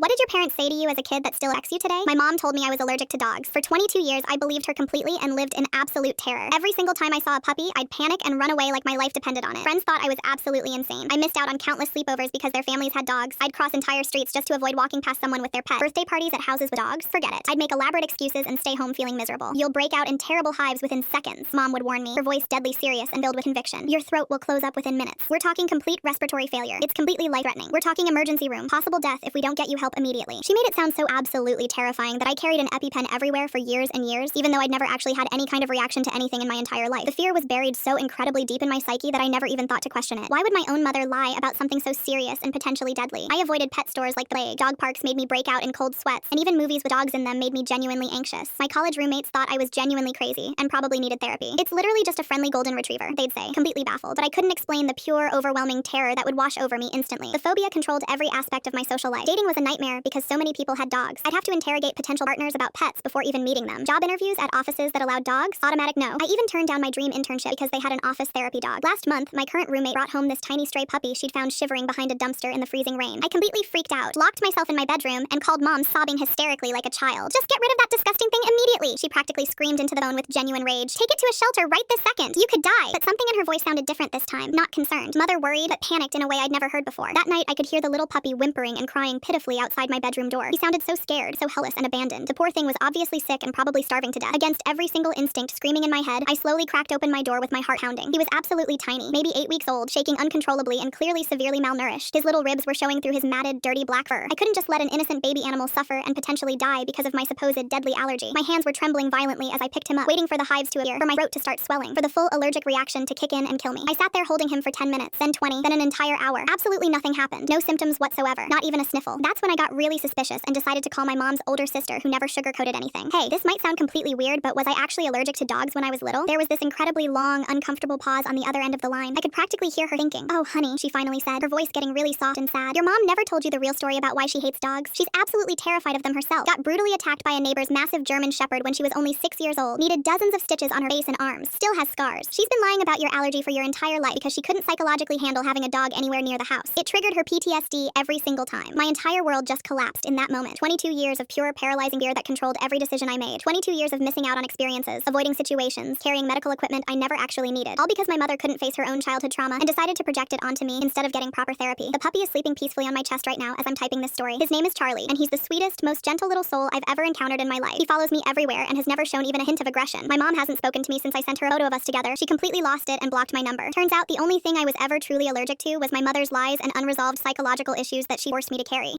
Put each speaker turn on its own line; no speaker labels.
What did your parents say to you as a kid that still affects you today? My mom told me I was allergic to dogs. For 22 years, I believed her completely and lived in absolute terror. Every single time I saw a puppy, I'd panic and run away like my life depended on it. Friends thought I was absolutely insane. I missed out on countless sleepovers because their families had dogs. I'd cross entire streets just to avoid walking past someone with their pet. Birthday parties at houses with dogs? Forget it. I'd make elaborate excuses and stay home feeling miserable. You'll break out in terrible hives within seconds, Mom would warn me, her voice deadly serious and filled with conviction. Your throat will close up within minutes. We're talking complete respiratory failure. It's completely life-threatening. We're talking emergency room, possible death if we don't get you help immediately. She made it sound so absolutely terrifying that I carried an EpiPen everywhere for years and years, even though I'd never actually had any kind of reaction to anything in my entire life. The fear was buried so incredibly deep in my psyche that I never even thought to question it. Why would my own mother lie about something so serious and potentially deadly? I avoided pet stores like the plague. Dog parks made me break out in cold sweats, and even movies with dogs in them made me genuinely anxious. My college roommates thought I was genuinely crazy and probably needed therapy. It's literally just a friendly golden retriever, they'd say, completely baffled. But I couldn't explain the pure, overwhelming terror that would wash over me instantly. The phobia controlled every aspect of my social life. Dating was a nightmare because so many people had dogs. I'd have to interrogate potential partners about pets before even meeting them. Job interviews at offices that allowed dogs? Automatic no. I even turned down my dream internship because they had an office therapy dog. Last month, my current roommate brought home this tiny stray puppy she'd found shivering behind a dumpster in the freezing rain. I completely freaked out, locked myself in my bedroom, and called Mom sobbing hysterically like a child. Just get rid of that disgusting thing immediately! She practically screamed into the phone with genuine rage. Take it to a shelter right this second! You could die! But something in her voice sounded different this time. Not concerned. Mother worried, but panicked in a way I'd never heard before. That night, I could hear the little puppy whimpering and crying pitifully outside my bedroom door. He sounded so scared, so helpless and abandoned. The poor thing was obviously sick and probably starving to death. Against every single instinct screaming in my head, I slowly cracked open my door with my heart pounding. He was absolutely tiny, maybe 8 weeks old, shaking uncontrollably and clearly severely malnourished. His little ribs were showing through his matted, dirty black fur. I couldn't just let an innocent baby animal suffer and potentially die because of my supposed deadly allergy. My hands were trembling violently as I picked him up, waiting for the hives to appear, for my throat to start swelling, for the full allergic reaction to kick in and kill me. I sat there holding him for 10 minutes, then 20, then an entire hour. Absolutely nothing happened. No symptoms whatsoever. Not even a sniffle. That's when I got really suspicious and decided to call my mom's older sister, who never sugarcoated anything. Hey, this might sound completely weird, but was I actually allergic to dogs when I was little? There was this incredibly long, uncomfortable pause on the other end of the line. I could practically hear her thinking. Oh, honey, she finally said, her voice getting really soft and sad. Your mom never told you the real story about why she hates dogs. She's absolutely terrified of them herself. Got brutally attacked by a neighbor's massive German shepherd when she was only 6 years old. Needed dozens of stitches on her face and arms. Still has scars. She's been lying about your allergy for your entire life because she couldn't psychologically handle having a dog anywhere near the house. It triggered her PTSD every single time. My entire world just collapsed in that moment. 22 years of pure paralyzing fear that controlled every decision I made. 22 years of missing out on experiences, avoiding situations, carrying medical equipment I never actually needed. All because my mother couldn't face her own childhood trauma and decided to project it onto me instead of getting proper therapy. The puppy is sleeping peacefully on my chest right now as I'm typing this story. His name is Charlie, and he's the sweetest, most gentle little soul I've ever encountered in my life. He follows me everywhere and has never shown even a hint of aggression. My mom hasn't spoken to me since I sent her a photo of us together. She completely lost it and blocked my number. Turns out the only thing I was ever truly allergic to was my mother's lies and unresolved psychological issues that she forced me to carry.